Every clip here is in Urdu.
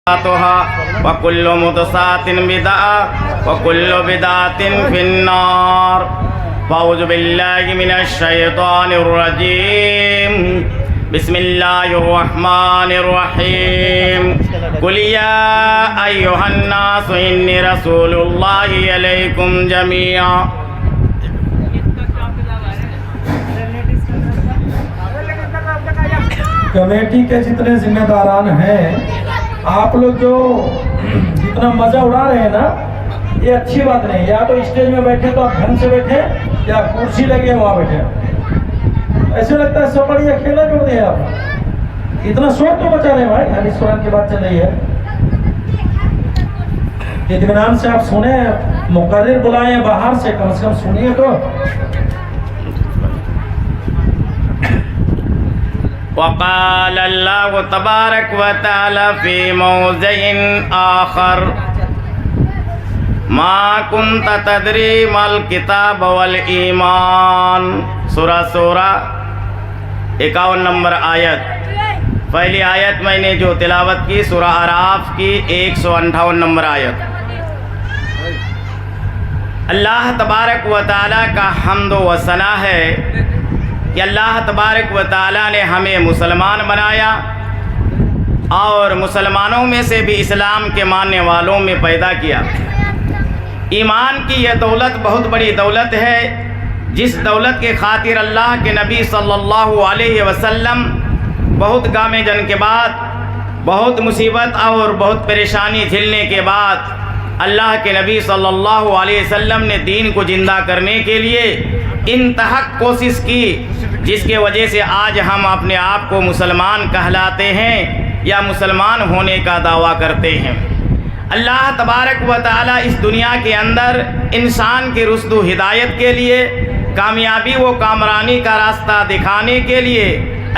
وكل محدثات بدعة وكل بدعة في النار فأعوذ بالله من الشيطان الرجيم بسم الله الرحمن الرحيم قل يا أيها الناس إني رسول الله إليكم جميعا کمیٹی کے جتنے ذمہ داران ہیں آپ لوگ جو جتنا مزہ اڑا رہے ہیں نا یہ اچھی بات نہیں. یا تو اسٹیج میں بیٹھے تو آپ ڈھنگ سے بیٹھے یا کرسی لگے وہاں بیٹھے. ایسے لگتا ہے سب بڑی اکیلا جوڑ دیا آپ. اتنا شور تو بچا رہے ہیں بھائی. حدیث قرآن کی بات چل رہی ہے. اطمینان سے آپ سنیں. مقرر بلائیں باہر سے کم سنیے تو. وقال الله تبارك وتعالى في موضع آخر ما كنت تدري ما الكتاب والإيمان سورہ 51 نمبر آیت. پہلی آیت میں نے جو تلاوت کی سورہ اعراف کی 158 نمبر آیت. اللہ تبارک و تعالیٰ کا حمد و ثنا ہے کہ اللہ تبارک و تعالیٰ نے ہمیں مسلمان بنایا اور مسلمانوں میں سے بھی اسلام کے ماننے والوں میں پیدا کیا. ایمان کی یہ دولت بہت بڑی دولت ہے جس دولت کے خاطر اللہ کے نبی صلی اللہ علیہ وسلم بہت غم جن کے بعد بہت مصیبت اور بہت پریشانی جھیلنے کے بعد اللہ کے نبی صلی اللہ علیہ وسلم نے دین کو زندہ کرنے کے لیے انتہا کوشش کی جس کے وجہ سے آج ہم اپنے آپ کو مسلمان کہلاتے ہیں یا مسلمان ہونے کا دعویٰ کرتے ہیں. اللہ تبارک و تعالیٰ اس دنیا کے اندر انسان کی رشد و ہدایت کے لیے کامیابی و کامرانی کا راستہ دکھانے کے لیے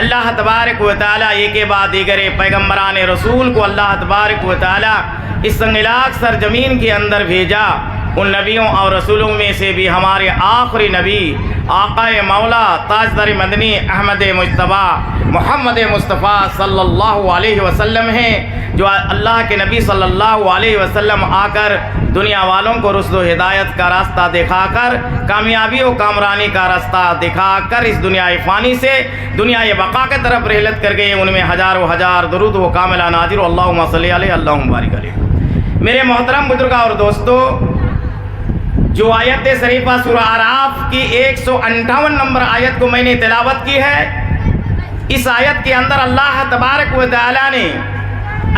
اللہ تبارک و تعالیٰ ایک کے بعد دیگر پیغمبران رسول کو اللہ تبارک و تعالیٰ اس سنگلاخ سرزمین کے اندر بھیجا. ان نبیوں اور رسولوں میں سے بھی ہمارے آخری نبی آقا مولا تاجدار مدنی احمد مجتبیٰ محمد مصطفیٰ صلی اللہ علیہ وسلم ہیں جو اللہ کے نبی صلی اللہ علیہ وسلم آ کر دنیا والوں کو رشد و ہدایت کا راستہ دکھا کر کامیابی و کامرانی کا راستہ دکھا کر اس دنیا فانی سے دنیا بقا کی طرف رحلت کر گئے. ان میں ہزاروں ہزار درود و کاملہ نازل اللہم صلی علیہ اللہم بارک علیہ. میرے محترم بزرگاں اور دوستو، جو آیت شریفہ سورہ اعراف کی 158 نمبر آیت کو میں نے تلاوت کی ہے، اس آیت کے اندر اللہ تبارک و تعالیٰ نے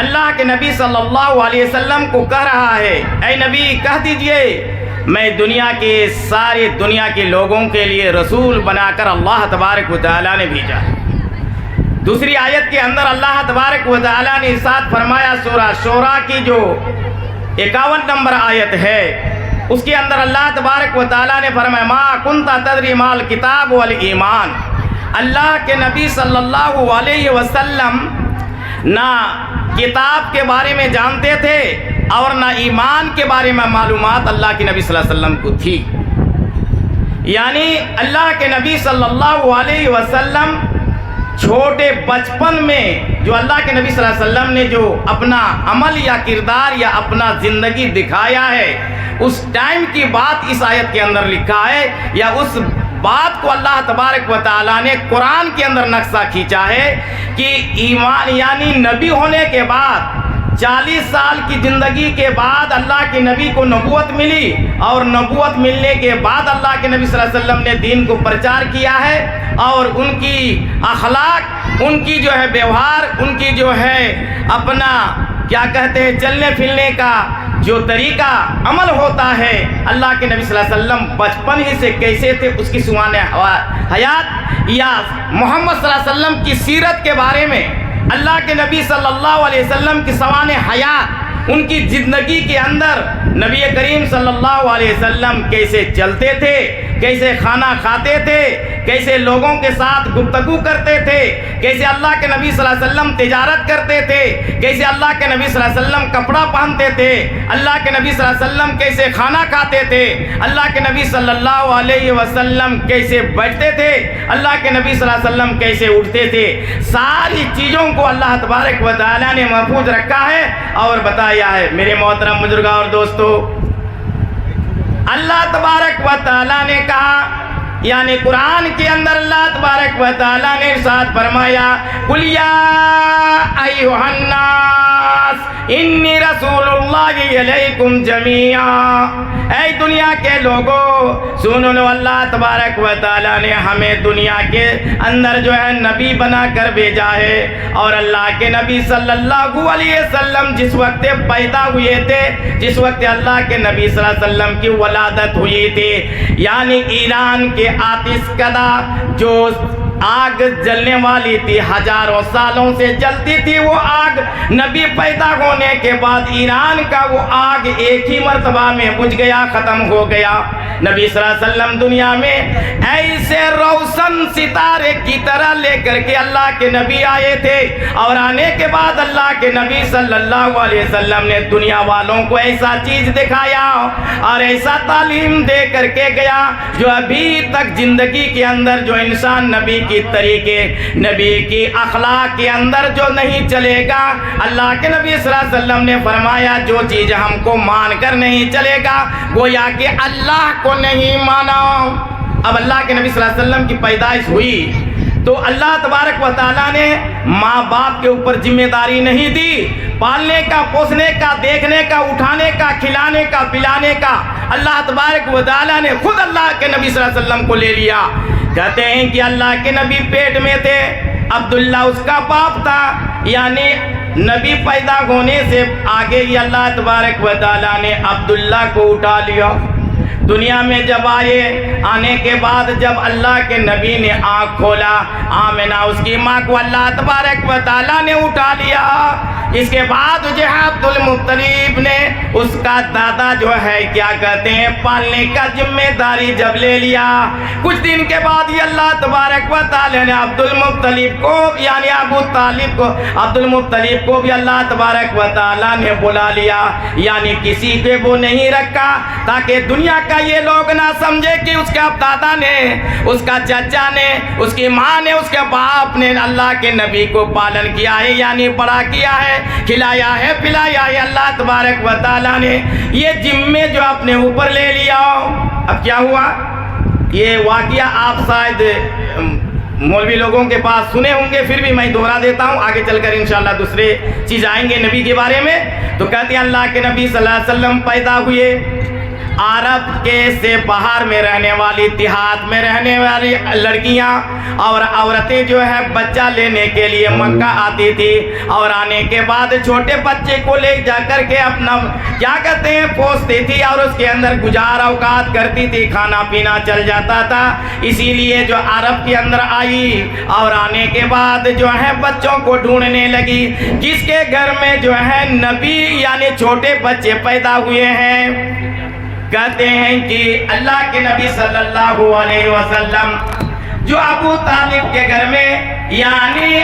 اللہ کے نبی صلی اللہ علیہ وسلم کو کہہ رہا ہے، اے نبی کہہ دیجئے میں دنیا کے سارے دنیا کے لوگوں کے لیے رسول بنا کر اللہ تبارک و تعالیٰ نے بھیجا. دوسری آیت کے اندر اللہ تبارک و تعالیٰ نے ارشاد فرمایا سورہ شورى کی جو 51 نمبر آیت ہے، اس کے اندر اللہ تبارک و تعالیٰ نے فرمایا ما کنت تدری ما الکتاب والایمان. اللہ کے نبی صلی اللہ علیہ وسلم نہ کتاب کے بارے میں جانتے تھے اور نہ ایمان کے بارے میں معلومات اللہ کے نبی صلی اللہ علیہ وسلم کو تھی. یعنی اللہ کے نبی صلی اللہ علیہ وسلم چھوٹے بچپن میں جو اللہ کے نبی صلی اللہ علیہ وسلم نے جو اپنا عمل یا کردار یا اپنا زندگی دکھایا ہے، اس ٹائم کی بات اس آیت کے اندر لکھا ہے، یا اس بات کو اللہ تبارک و تعالیٰ نے قرآن کے اندر نقشہ کھینچا ہے کہ ایمان یعنی نبی ہونے کے بعد 40 سال کی زندگی کے بعد اللہ کے نبی کو نبوت ملی، اور نبوت ملنے کے بعد اللہ کے نبی صلی اللہ علیہ وسلم نے دین کو پرچار کیا ہے، اور ان کی اخلاق، ان کی جو ہے ویوہار، ان کی جو ہے اپنا کیا کہتے ہیں چلنے پھرنے کا جو طریقہ عمل ہوتا ہے، اللہ کے نبی صلی اللہ علیہ وسلم بچپن ہی سے کیسے تھے اس کی سوانح حیات یا محمد صلی اللہ علیہ وسلم کی سیرت کے بارے میں اللہ کے نبی صلی اللہ علیہ وسلم کی سوانح حیات ان کی زندگی کے اندر نبی کریم صلی اللہ علیہ وسلم کیسے چلتے تھے، کیسے کھانا کھاتے تھے، کیسے لوگوں کے ساتھ گفتگو کرتے تھے، کیسے اللہ کے نبی صلی اللہ علیہ وسلم تجارت کرتے تھے، کیسے اللہ کے نبی صلی اللہ علیہ وسلم کپڑا پہنتے تھے، اللہ کے نبی صلی اللہ علیہ وسلم کیسے کھانا کھاتے تھے، اللہ کے نبی صلی اللہ علیہ وسلم کیسے بیٹھتے تھے، اللہ کے نبی صلی اللہ علیہ وسلم کیسے اٹھتے تھے، ساری چیزوں کو اللہ تبارک و تعالیٰ نے محفوظ رکھا ہے اور بتایا ہے۔ میرے محترم بزرگاں اور دوستو، اللہ تبارک و تعالیٰ نے کہا، یعنی قرآن کے اندر اللہ تبارک و تعالیٰ نے ارشاد فرمایا، قُلْ يَا أَيُّهَا النَّاسِ إِنِّي رَسُولُ اللَّهِ إِلَيْكُمْ جَمِيعًا، اے دنیا کے لوگوں سنو لو، اللہ تبارک و تعالیٰ نے ہمیں دنیا کے اندر جو ہے نبی بنا کر بھیجا ہے، اور اللہ کے نبی صلی اللہ علیہ وسلم جس وقت پیدا ہوئے تھے، جس وقت اللہ کے نبی صلی اللہ علیہ وسلم کی ولادت ہوئی تھی، یعنی ایران کے آتش کدہ جو آگ جلنے والی تھی، ہزاروں سالوں سے جلتی تھی، وہ آگ نبی پیدا ہونے کے بعد ایران کا وہ آگ ایک ہی مرتبہ میں بجھ گیا، ختم ہو گیا۔ نبی صلی اللہ علیہ وسلم دنیا میں ایسے روشن ستارے کی طرح لے کر کے اللہ کے نبی آئے تھے، اور آنے کے بعد اللہ کے نبی صلی اللہ علیہ وسلم نے دنیا والوں کو ایسا چیز دکھایا اور ایسا تعلیم دے کر کے گیا جو ابھی تک زندگی کے اندر جو انسان نبی کی طریقے، نبی کی اخلاق کے اندر جو نہیں چلے گا، اللہ کے نبی صلی اللہ علیہ وسلم نے فرمایا جو چیز ہم کو مان کر نہیں چلے گا گویا کہ اللہ کو نہیں مانا۔ اب اللہ کے نبی صلی اللہ علیہ وسلم کی پیدائش ہوئی تو اللہ تبارک و تعالیٰ نے ماں باپ کے اوپر ذمہ داری نہیں دی، پالنے کا، پوسنے کا، دیکھنے کا، اٹھانے کا، کھلانے کا، پلانے کا۔ اللہ تبارک و تعالیٰ نے خود اللہ کے نبی صلی اللہ علیہ وسلم کو لے لیا۔ کہتے ہیں کہ اللہ کے نبی پیٹ میں تھے، عبداللہ اس کا باپ تھا، یعنی نبی پیدا ہونے سے آگے ہی اللہ تبارک و تعالیٰ نے عبداللہ کو اٹھا لیا۔ دنیا میں جب آنے کے بعد جب اللہ کے نبی نے آنکھ کھولا، آمنہ اس کی ماں کو اللہ تبارک و تعالیٰ نے اٹھا لیا۔ اس کے بعد جو ہے عبد المطلب نے اس کا دادا جو ہے کیا کہتے ہیں پالنے کا ذمہ داری جب لے لیا۔ کچھ دن کے بعد یہ اللہ تبارک و تعالیٰ نے عبد المطلب کو یعنی ابو طالب کو، عبد المطلب کو بھی اللہ تبارک و تعالیٰ نے بلا لیا، یعنی کسی پہ وہ نہیں رکھا تاکہ دنیا کا یہ لوگ نہ سمجھے کہ اس کا دادا نے، اس کا چچا نے، اس کی ماں نے، اس کے باپ نے اللہ کے نبی کو پالن کیا ہے، یعنی بڑا کیا ہے، کھلایا ہے، پلایا ہے۔ اللہ تبارک و تعالیٰ نے یہ ذمے جو اپنے اوپر لے لیا۔ اب کیا ہوا؟ یہ واقعہ آپ شاید مولوی لوگوں کے پاس سنے ہوں گے، پھر بھی میں دوہرا دیتا ہوں، آگے چل کر انشاءاللہ دوسرے چیز آئیں گے نبی کے بارے میں۔ تو کہتے ہیں اللہ کے نبی صلی اللہ علیہ وسلم پیدا ہوئے، عرب کے سے باہر میں رہنے والی، دیہات میں رہنے والی لڑکیاں اور عورتیں جو ہے بچہ لینے کے لیے مکہ آتی تھی، اور آنے کے بعد چھوٹے بچے کو لے جا کر کے اپنا کیا کہتے ہیں پوستی تھی، اور اس کے اندر گزار اوقات کرتی تھی، کھانا پینا چل جاتا تھا۔ اسی لیے جو عرب کے اندر آئی اور آنے کے بعد جو ہے بچوں کو ڈھونڈنے لگی، کس کے گھر میں جو ہے نبی یعنی چھوٹے بچے پیدا ہوئے ہیں۔ کہتے ہیں کہ اللہ کے نبی صلی اللہ علیہ وسلم جو ابو طالب کے گھر میں یعنی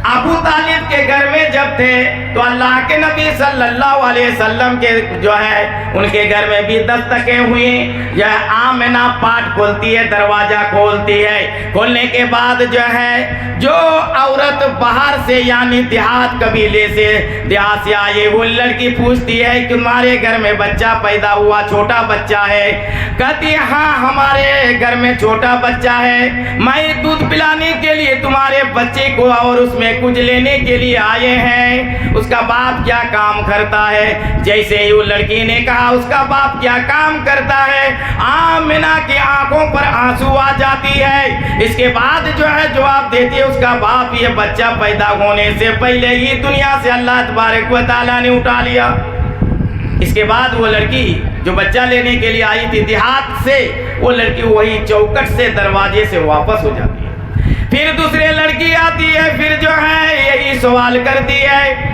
ابو طالب کے گھر میں جب تھے تو اللہ کے نبی صلی اللہ علیہ وسلم کے جو ہے ان کے گھر میں بھی دستکیں ہوئی۔ یہ آمنہ پاٹ کھولتی ہے، دروازہ کھولتی ہے، کھولنے کے بعد جو ہے جو عورت باہر سے یعنی دیہات قبیلے سے دیہات سے آئے وہ لڑکی پوچھتی ہے کہ تمہارے گھر میں بچہ پیدا ہوا، چھوٹا بچہ ہے؟ کہتی ہے ہاں ہمارے گھر میں چھوٹا بچہ ہے، میں دودھ پلانے کے لیے تمہارے بچے کو اور اس میں کچھ لینے کے لیے آئے ہیں۔ اس کا باپ کیا کام کرتا ہے؟ جیسے ہی وہ لڑکی نے کہا اس کا باپ کیا کام کرتا ہے، آمنہ کی آنکھوں پر آنسو آ جاتی ہے۔ اس کے بعد جو ہے جواب دیتی ہے اس کا باپ یہ بچہ پیدا ہونے سے پہلے ہی دنیا سے اللہ تبارک و تعالیٰ نے اٹھا لیا۔ اس کے بعد وہ لڑکی جو بچہ لینے کے لیے آئی تھی دیہات سے، وہ لڑکی وہی چوکٹ سے دروازے سے واپس ہو جاتی ہے۔ پھر دوسرے لڑکی آتی ہے، پھر جو ہے یہی سوال کرتی ہے،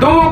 2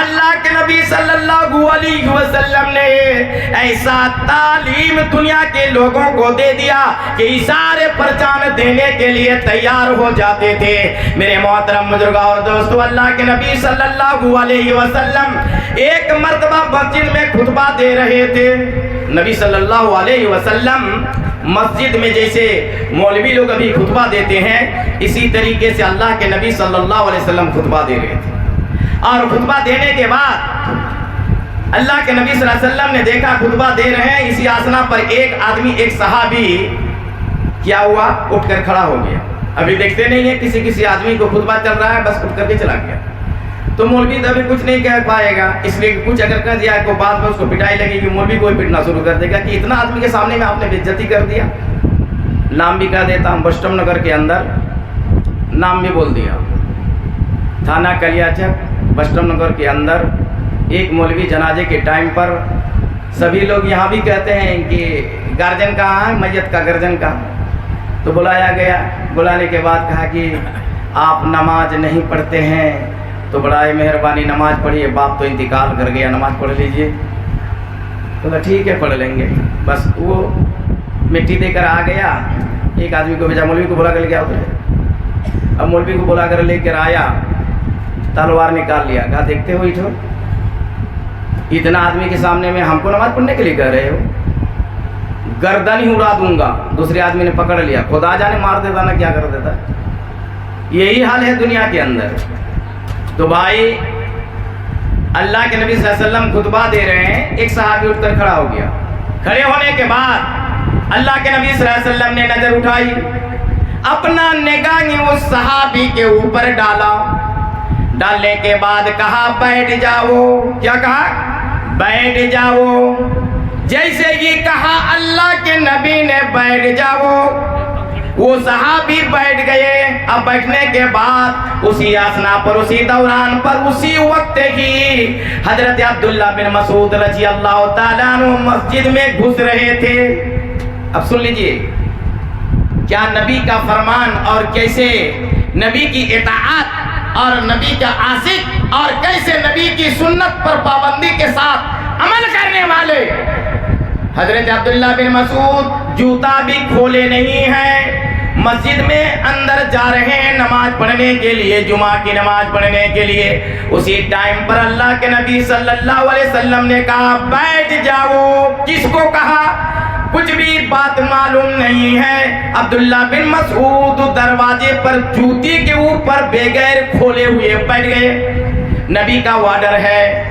اللہ کے نبی صلی اللہ علیہ وسلم نے ایسا تعلیم دنیا کے لوگوں کو دے دیا کہ اشارے پر جان دینے کے لیے تیار ہو جاتے تھے۔ میرے محترم بزرگوں اور دوستو، اللہ کے نبی صلی اللہ علیہ وسلم ایک مرتبہ مسجد میں خطبہ دے رہے تھے۔ نبی صلی اللہ علیہ وسلم مسجد میں جیسے مولوی لوگ ابھی خطبہ دیتے ہیں، اسی طریقے سے اللہ کے نبی صلی اللہ علیہ وسلم خطبہ دے رہے تھے۔ اور خطبہ دینے کے بعد اللہ کے نبی صلی اللہ علیہ وسلم نے دیکھا خطبہ دے رہے ہیں، اسی آسنا پر ایک آدمی، ایک صحابی کیا ہوا، اٹھ کر کھڑا ہو گیا۔ ابھی دیکھتے نہیں ہیں کسی آدمی کو خطبہ چل رہا ہے، بس اٹھ کر کے چلا گیا۔ تو مولوی تو ابھی کچھ نہیں کہہ پائے گا، اس لیے کچھ اگر کہہ دیا کو بعد میں اس کو پٹائی لگے گی، مولوی کو پیٹنا شروع کر دے گا کہ اتنا آدمی کے سامنے میں آپ نے بے عزتی کر دیا۔ نام بھی کہہ دیتا ہوں، بسٹم نگر کے اندر نام بھی بول دیا، تھانہ کلیاچک بسٹم نگر کے اندر ایک مولوی جنازے کے ٹائم پر سبھی لوگ یہاں بھی کہتے ہیں کہ گارجن کہاں ہے، میت کا گارجن کہاں؟ تو بلایا گیا، بلانے کے بعد کہا کہ آپ نماز نہیں پڑھتے ہیں تو بڑائے مہربانی نماز پڑھیے، باپ تو انتقال کر گیا، نماز پڑھ لیجئے۔ تو کہا ٹھیک ہے پڑھ لیں گے۔ بس وہ مٹی دے کر آ گیا، ایک آدمی کو بھیجا، مولوی کو بلا کر لے کے آؤ۔ اب مولوی کو بلا کر لے کر آیا، تلوار نکال لیا، کہا دیکھتے ہو اٹھو، اتنا آدمی کے سامنے میں ہم کو نماز پڑھنے کے لیے کہہ رہے ہو، گردن ہی اڑا دوں گا۔ دوسرے آدمی نے پکڑ لیا، خدا جانے مار دیتا نا کیا کر دیتا۔ یہی حال ہے دنیا کے اندر۔ تو بھائی اللہ کے نبی صلی اللہ علیہ وسلم خطبہ دے رہے ہیں، ایک صحابی اٹھ کر کھڑا ہو گیا۔ کھڑے ہونے کے بعد اللہ کے نبی صلی اللہ علیہ وسلم نے نظر اٹھائی، اپنا نگاہ اس صحابی کے اوپر ڈالا، ڈالنے کے بعد کہا بیٹھ جاؤ۔ کیا کہا؟ بیٹھ جاؤ۔ جیسے یہ کہا اللہ کے نبی نے بیٹھ جاؤ، وہ صحابی بیٹھ گئے۔ اب بیٹھنے کے بعد اسی آسنا پر، اسی دوران پر، اسی وقت ہی حضرت عبداللہ بن مسعود رضی اللہ تعالیٰ عنہ مسجد میں گھس رہے تھے۔ اب سن لیجئے کیا نبی کا فرمان اور کیسے نبی کی اطاعت اور نبی کا عاشق اور کیسے نبی کی سنت پر پابندی کے ساتھ عمل کرنے والے۔ حضرت عبداللہ بن مسعود جوتا بھی کھولے نہیں ہیں، مسجد میں اندر جا رہے ہیں نماز پڑھنے کے لیے، جمعہ کی نماز پڑھنے کے لیے۔ اسی ٹائم پر اللہ کے نبی صلی اللہ علیہ وسلم نے کہا بیٹھ جاؤ۔ کس کو کہا؟ کچھ بھی بات معلوم نہیں ہے۔ عبداللہ بن مسعود دروازے پر جوتی کے اوپر بغیر کھولے ہوئے بیٹھ گئے۔ نبی کا وارڈر ہے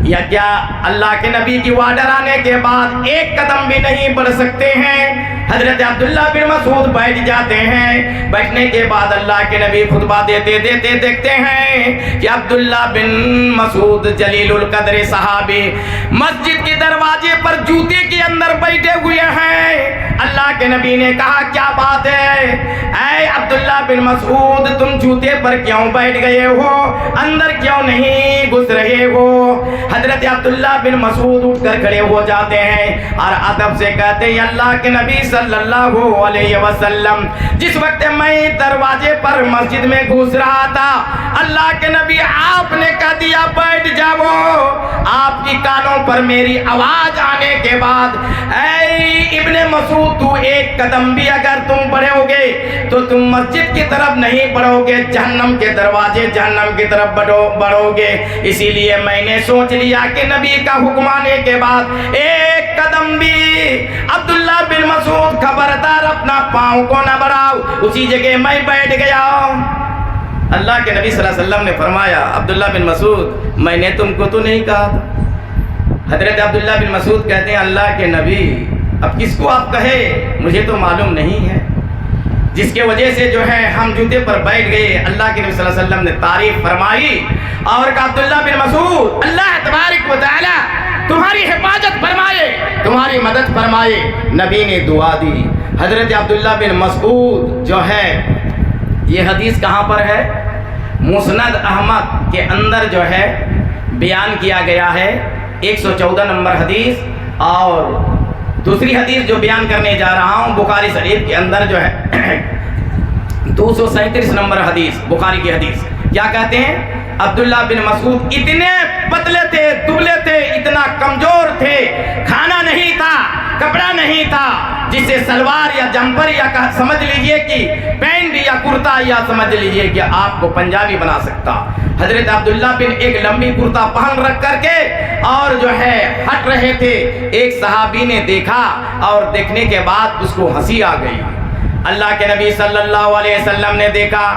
یا کیا؟ اللہ کے نبی کی وارڈر آنے کے بعد ایک قدم بھی نہیں بڑھ سکتے ہیں۔ حضرت عبداللہ بن مسعود بیٹھ جاتے ہیں۔ بیٹھنے کے بعد اللہ کے نبی خطبہ دیتے دیکھتے ہیں کہ عبداللہ بن مسعود جلیل القدر صحابی مسجد کے دروازے پر جوتے کے اندر بیٹھے ہوئے ہیں۔ اللہ کے نبی نے کہا کیا بات ہے اے عبداللہ بن مسعود، تم جوتے پر کیوں بیٹھ گئے ہو، اندر کیوں نہیں گھس رہے ہو؟ حضرت عبداللہ بن مسعود اٹھ کر کھڑے ہو جاتے ہیں اور ادب سے کہتے ہیں اللہ کے نبی صلی اللہ علیہ وسلم، جس وقت میں دروازے پر مسجد میں گھس رہا تھا اللہ کے نبی آپ نے کہہ دیا بیٹھ جاؤ۔ آپ کی کانوں پر میری آواز آنے کے بعد اے ابن مسعود، تو ایک قدم بھی اگر تم بڑھو گے تو تم مسجد کی طرف نہیں بڑھو گے، جہنم کے دروازے جہنم کی طرف بڑھو گے۔ اسی لیے میں نے سوچ لیا کہ نبی کا حکم آنے کے بعد ایک قدم بھی عبداللہ بن مسعود خبردار اپنا پاؤں کو نہ بڑھاؤ، اسی جگہ میں بیٹھ گیا۔ اللہ کے نبی صلی اللہ علیہ وسلم نے فرمایا عبداللہ بن مسعود میں نے تم کو تو نہیں کہا تھا۔ حضرت عبداللہ بن مسعود کہتے ہیں اللہ کے نبی اب کس کو آپ کہے مجھے تو معلوم نہیں ہے، جس کے وجہ سے جو ہے ہم جوتے پر بیٹھ گئے۔ اللہ کے نبی صلی اللہ علیہ وسلم نے تعریف فرمائی اور کہا عبداللہ بن مسعود اللہ تبارک و تعالی تمہاری حفاظت فرمائے، تمہاری مدد فرمائے۔ نبی نے دعا دی۔ حضرت عبداللہ بن مسعود جو ہے یہ حدیث کہاں پر ہے؟ مسند احمد کے اندر جو ہے بیان کیا گیا ہے، 114 نمبر حدیث۔ اور دوسری حدیث جو بیان کرنے جا رہا ہوں بخاری شریف کے اندر جو ہے 237 نمبر حدیث، بخاری کی حدیث۔ کیا کہتے ہیں؟ عبداللہ بن مسعود اتنے پتلے تھے، دبلے تھے، اتنا کمزور تھے، کھانا نہیں تھا، کپڑا نہیں تھا جس سے سلوار یا جمپر یا سمجھ لیجئے کہ پینٹ یا کرتا یا سمجھ لیجئے کہ آپ کو پنجابی بنا سکتا۔ حضرت عبداللہ بن ایک لمبی کرتا پہن رکھ کر کے اور جو ہے ہٹ رہے تھے، ایک صحابی نے دیکھا اور دیکھنے کے بعد اس کو ہنسی آ گئی۔ اللہ کے نبی صلی اللہ علیہ وسلم نے دیکھا،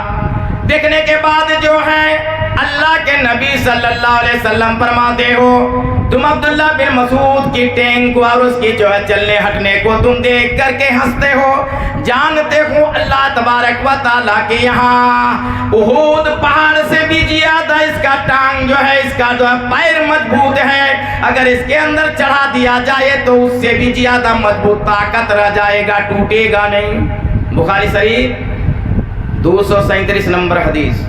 دیکھنے کے بعد جو ہے اللہ کے نبی صلی اللہ علیہ وسلم فرماتے ہو تم عبداللہ بن مسعود کی ٹینگ کو اور اس کی جو ہے چلنے ہٹنے کو تم دیکھ کر کے ہنستے ہو، جانتے ہو اللہ تبارک و تعالیٰ کے یہاں احد پہاڑ سے بھی زیادہ اس کا ٹانگ جو ہے، اس کا جو ہے پیر مضبوط ہے، اگر اس کے اندر چڑھا دیا جائے تو اس سے بھی زیادہ مضبوط طاقت رہ جائے گا، ٹوٹے گا نہیں۔ بخاری شریف 237 نمبر حدیث۔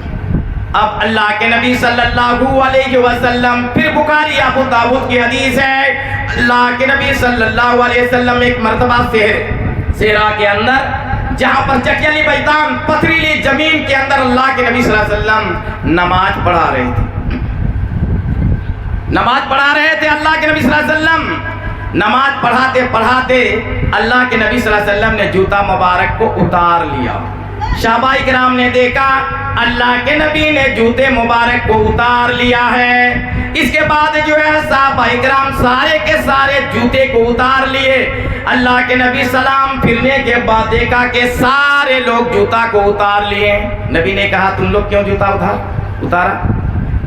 اب اللہ کے نبی صلی اللہ علیہ وسلم، پھر بخاری ابو داؤد کی حدیث ہے، اللہ کے نبی صلی اللہ علیہ وسلم ایک مرتبہ صحرا کے اندر جہاں پر چٹیلی بیدان پتھریلی زمین کے اندر اللہ کے نبی صلی اللہ علیہ وسلم نماز پڑھا رہے تھے، نماز پڑھا رہے تھے اللہ کے نبی صلی اللہ علیہ وسلم۔ نماز پڑھاتے پڑھاتے اللہ کے نبی صلی اللہ علیہ وسلم نے جوتا مبارک کو اتار لیا۔ صحابہ کرام نے دیکھا اللہ کے نبی نے جوتے مبارک کو اتار لیا ہے۔ اس کے بعد جو ہے صحابہ کرام سارے کے سارے جوتے کو اتار لیے۔ اللہ کے نبی سلام پھرنے کے بعد دیکھا کہ سارے لوگ جوتا کو اتار لیے۔ نبی نے کہا تم لوگ کیوں جوتا اتارا؟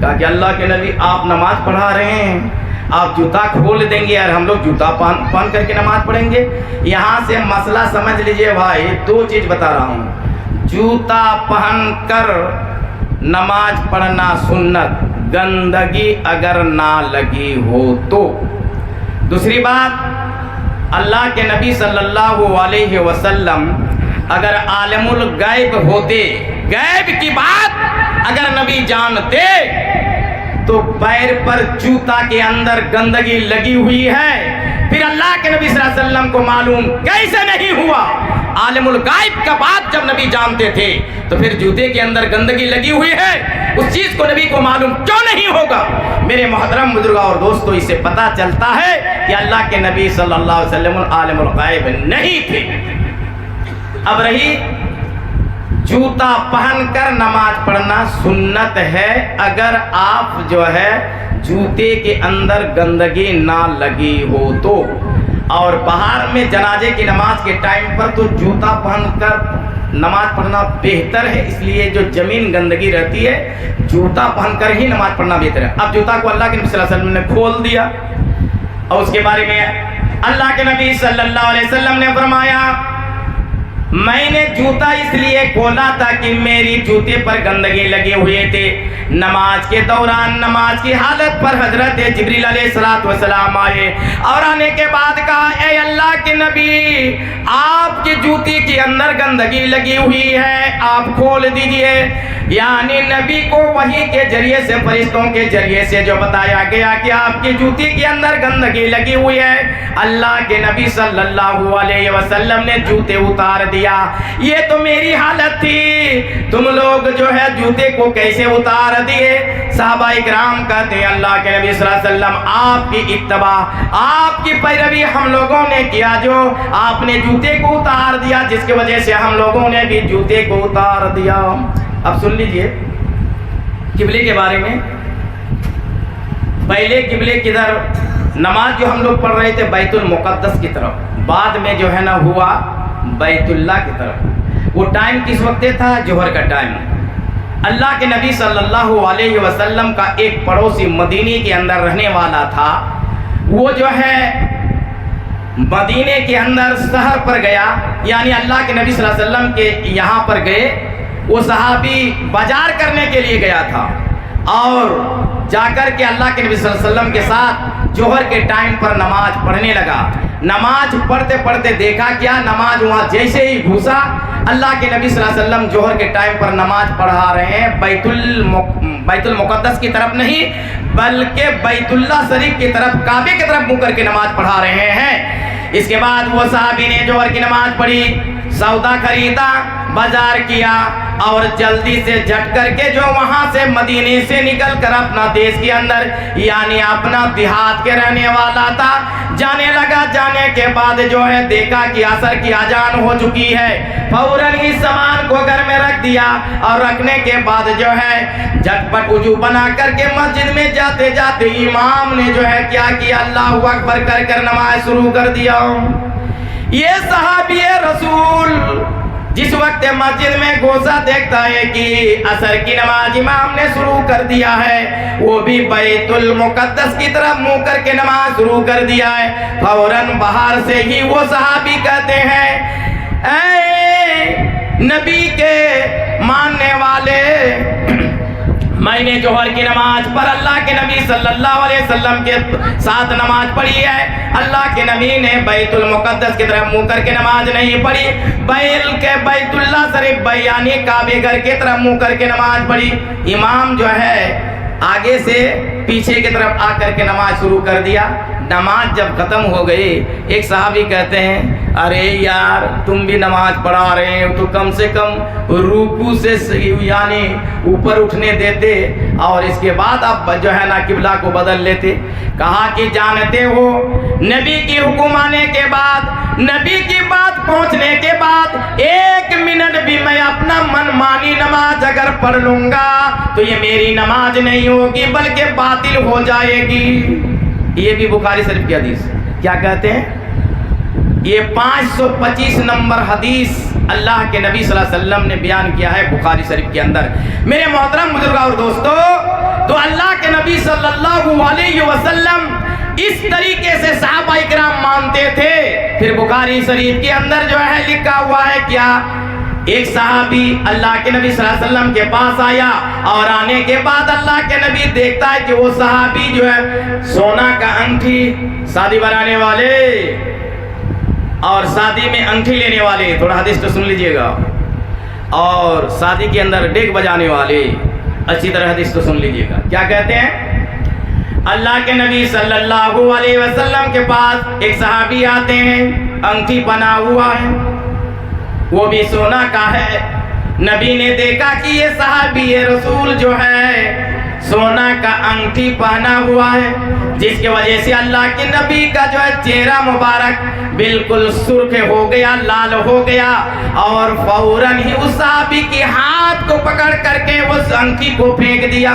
کہا کہ اللہ کے نبی آپ نماز پڑھا رہے ہیں، آپ جوتا کھول دیں گے اور ہم لوگ جوتا پہن کر کے نماز پڑھیں گے۔ یہاں سے مسئلہ سمجھ لیجئے بھائی، دو چیز بتا رہا ہوں، جوتا پہن کر نماز پڑھنا سنت، گندگی اگر نہ لگی ہو تو۔ دوسری بات، اللہ کے نبی صلی اللہ علیہ وسلم اگر عالم الغیب ہوتے، غیب کی بات اگر نبی جانتے تو پیر پر جوتا کے اندر گندگی لگی ہوئی ہے، پھر اللہ کے نبی صلی اللہ علیہ وسلم کو معلوم کیسے نہیں ہوا؟ عالم الغیب کا بات جب نبی جانتے تھے تو پھر جوتے کے اندر گندگی لگی ہوئی ہے، اس چیز کو نبی کو معلوم کیوں نہیں ہوگا؟ میرے محترم بزرگ اور دوستو، اس سے پتہ چلتا ہے کہ اللہ کے نبی صلی اللہ علیہ وسلم عالم الغیب نہیں تھے۔ اب رہی جوتا پہن کر نماز پڑھنا سنت ہے اگر آپ جو ہے جوتے کے اندر گندگی نہ لگی ہو تو۔ اور باہر میں جنازے کی نماز کے ٹائم پر تو جوتا پہن کر نماز پڑھنا بہتر ہے، اس لیے جو زمین گندگی رہتی ہے جوتا پہن کر ہی نماز پڑھنا بہتر ہے۔ اب جوتا کو اللہ کے نبی صلی اللہ علیہ وسلم نے کھول دیا اور اس کے بارے میں اللہ کے نبی صلی اللہ علیہ وسلم نے فرمایا میں نے جوتا اس لیے کھولا تھا کہ میری جوتے پر گندگی لگے ہوئے تھے۔ نماز کے دوران نماز کی حالت پر حضرت جبریل علیہ السلام آئے اور آنے کے بعد کہا اے اللہ کے نبی، آپ کی جوتی کے اندر گندگی لگی ہوئی ہے، آپ کھول دیجئے۔ یعنی نبی کو وحی کے ذریعے سے، فرشتوں کے ذریعے سے جو بتایا گیا کہ آپ کی جوتی کے اندر گندگی لگی ہوئی ہے، اللہ کے نبی صلی اللہ علیہ وسلم نے جوتے اتار دیا۔ یہ تو میری حالت تھی، تم لوگ جو ہے جوتے کو کیسے اتار دیے؟ صحابہ اکرام کہتے ہیں اللہ کے نبی صلی اللہ علیہ وسلم آپ کی اتباع، آپ کی پیروی ہم لوگوں نے کیا، جو آپ نے جوتے کو اتار دیا جس کی وجہ سے ہم لوگوں نے بھی جوتے کو اتار دیا۔ اب سن لیجئے قبلے کے بارے میں۔ پہلے قبلے کدھر؟ نماز جو ہم لوگ پڑھ رہے تھے بیت المقدس کی طرف، بعد میں جو ہے نا ہوا بیت اللہ کی طرف۔ وہ ٹائم کس وقت تھا؟ ظہر کا ٹائم۔ اللہ کے نبی صلی اللہ علیہ وسلم کا ایک پڑوسی مدینے کے اندر رہنے والا تھا، وہ جو ہے مدینے کے اندر شہر پر گیا، یعنی اللہ کے نبی صلی اللہ علیہ وسلم کے یہاں پر گئے۔ وہ صحابی بازار کرنے کے لیے گیا تھا اور جا کر کے اللہ کے نبی صلی اللہ علیہ وسلم کے ساتھ ظہر کے ٹائم پر نماز پڑھنے لگا۔ نماز پڑھتے پڑھتے دیکھا کیا، نماز وہاں جیسے ہی گھسا، اللہ کے نبی صلی اللہ علیہ وسلم ظہر کے ٹائم پر نماز پڑھا رہے ہیں، بیت المقدس کی طرف نہیں بلکہ بیت اللہ شریف کی طرف، کعبے کی طرف منہ کر کے نماز پڑھا رہے ہیں۔ اس کے بعد وہ صحابی نے ظہر کی نماز پڑھی، سودا خریدا، بازار کیا، اور جلدی سے جھٹ کر کے جو وہاں سے مدینے سے نکل کر اپنا دیش کے اندر یعنی اپنا دیہات کے رہنے والا تھا، جانے لگا۔ جانے کے بعد جو ہے دیکھا کہ عصر کی اذان ہو چکی ہے، فوراً ہی سامان کو گھر میں رکھ دیا، اور رکھنے کے بعد جو ہے جھٹ پٹ وضو بنا کر کے مسجد میں جاتے جاتے امام نے جو ہے کیا کیا، اللہ اکبر کر کر نماز شروع کر دیا۔ یہ صحابی رسول جس وقت مسجد میں گھوسا دیکھتا ہے کہ عصر کی نماز امام نے شروع کر دیا ہے، وہ بھی بیت المقدس کی طرف منہ کر کے نماز شروع کر دیا ہے، فوراً باہر سے ہی وہ صحابی کہتے ہیں، اے نبی کے ماننے والے، میں نے جوہر کی نماز پر اللہ کے نبی صلی اللہ علیہ وسلم کے ساتھ نماز پڑھی ہے، اللہ کے نبی نے بیت المقدس کی طرف منہ کر کے نماز نہیں پڑھی، بلکہ بیت اللہ شریف یعنی کعبے گھر کی طرف منہ کر کے نماز پڑھی۔ امام جو ہے آگے سے پیچھے کی طرف آ کر کے نماز شروع کر دیا۔ نماز جب ختم ہو گئی، ایک صحابی کہتے ہیں، ارے یار تم بھی نماز پڑھا رہے ہو تو کم سے کم رکوع سے یعنی اوپر اٹھنے دیتے، اور اس کے بعد اب جو ہے نا قبلہ کو بدل لیتے۔ کہا کہ جانتے ہو نبی کی حکم آنے کے بعد، نبی کی بات پہنچنے کے بعد 1 منٹ بھی میں اپنا من مانی نماز اگر پڑھ لوں گا تو یہ میری نماز نہیں ہوگی بلکہ باطل ہو جائے گی۔ یہ بھی بخاری شریف کی حدیث کیا کہتے ہیں، یہ 525 نمبر حدیث اللہ کے نبی صلی اللہ علیہ وسلم نے بیان کیا ہے بخاری شریف کے اندر۔ میرے محترم بزرگ اور دوستو، تو اللہ کے نبی صلی اللہ علیہ وسلم اس طریقے سے صحابہ اکرام مانتے تھے۔ پھر بخاری شریف کے اندر جو ہے لکھا ہوا ہے کیا، ایک صحابی اللہ کے نبی صلی اللہ علیہ وسلم کے پاس آیا، اور آنے کے بعد اللہ کے نبی دیکھتا ہے کہ وہ صحابی جو ہے سونا کا انگٹھی، شادی بنانے والے اور شادی میں انگٹھی لینے والے، تھوڑا حدیث تو سن لیجئے گا، اور شادی کے اندر ڈیگ بجانے والے، اچھی طرح حدیث تو سن لیجئے گا۔ کیا کہتے ہیں، اللہ کے نبی صلی اللہ علیہ وسلم کے پاس ایک صحابی آتے ہیں، انگٹھی بنا ہوا ہے، وہ بھی سونا کا ہے۔ نبی نے دیکھا کہ یہ صحابی رسول جو ہے سونا کا انگٹھی پہنا ہوا ہے، جس کی وجہ سے اللہ کے نبی کا جو ہے چہرہ مبارک بالکل سرخ ہو گیا، لال ہو گیا، اور فوراً ہی اس صحابی کے ہاتھ کو پکڑ کر کے اس انگٹھی کو پھینک دیا،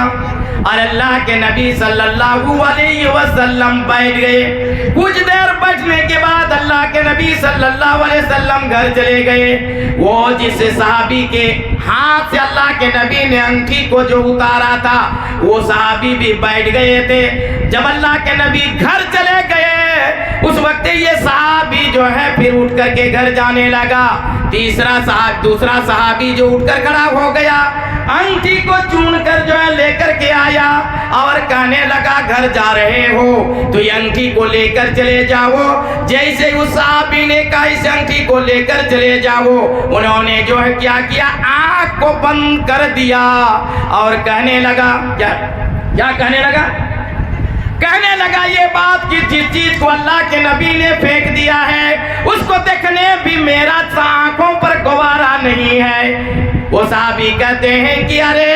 اور اللہ کے نبی صلی اللہ علیہ وسلم بیٹھ گئے۔ کچھ دیر بیٹھنے کے بعد اللہ کے نبی صلی اللہ علیہ وسلم گھر چلے گئے۔ وہ جس صحابی کے ہاتھ سے اللہ کے نبی نے انگٹھی کو جو اتارا تھا وہ صحابی بھی بیٹھ گئے تھے۔ جب اللہ کے نبی گھر چلے گئے اس وقت یہ صحابی جو ہے پھر اٹھ کر کے گھر جانے لگا۔ دوسرا صحابی جو اٹھ کر کھڑا ہو گیا، انگٹھی کو چون کر جو ہے لے کر کے آیا اور کہنے لگا گھر جا رہے ہو تو یہ انگٹھی کو لے کر چلے جاؤ۔ جیسے اس صحابی نے کہا اس انگٹھی کو لے کر چلے جاؤ، انہوں نے جو ہے کیا کیا، آنکھ کو بند کر دیا اور کہنے لگا کیا کہنے لگا، کہنے لگا یہ بات کہ جس چیز کو اللہ کے نبی نے پھینک دیا ہے اس کو دیکھنے بھی میرا آنکھوں پر گوارا نہیں ہے۔ وہ صحابی کہتے ہیں کہ ارے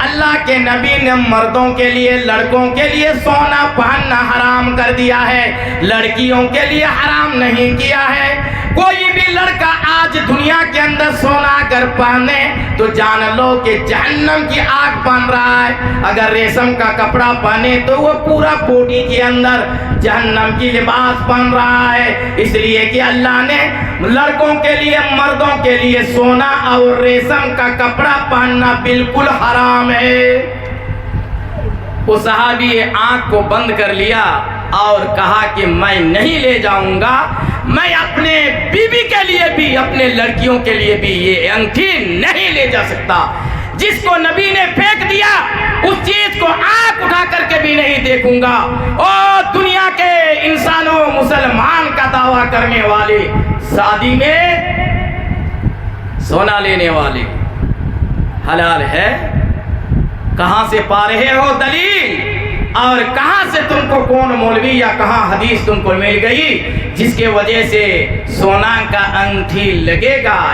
اللہ کے نبی نے مردوں کے لیے، لڑکوں کے لیے سونا پہننا حرام کر دیا ہے، لڑکیوں کے لیے حرام نہیں کیا ہے۔ کوئی بھی لڑکا آج دنیا کے اندر سونا اگر پہنے تو جان لو کہ جہنم کی آگ بن رہا ہے، اگر ریشم کا کپڑا پہنے تو وہ پورا باڈی کے اندر جہنم کی لباس بن رہا ہے۔ اس لیے کہ اللہ نے لڑکوں کے لیے، مردوں کے لیے سونا اور ریشم کا کپڑا پہننا بالکل حرام ہے۔ وہ صحابی آنکھ کو بند کر لیا اور کہا کہ میں نہیں لے جاؤں گا، میں اپنے بیوی کے لیے بھی، اپنے لڑکیوں کے لیے بھی یہ انگٹھی نہیں لے جا سکتا۔ جس کو نبی نے پھینک دیا اس چیز کو آنکھ اٹھا کر کے بھی نہیں دیکھوں گا۔ اور دنیا کے انسانوں، مسلمان کا دعویٰ کرنے والے، شادی میں سونا لینے والے حلال ہے، کہاں سے پا رہے ہو دلیل؟ اور کہاں سے تم کو کون مولوی یا کہاں حدیث تم کو مل گئی جس کے وجہ سے سونا کا انگٹھی لگے گا؟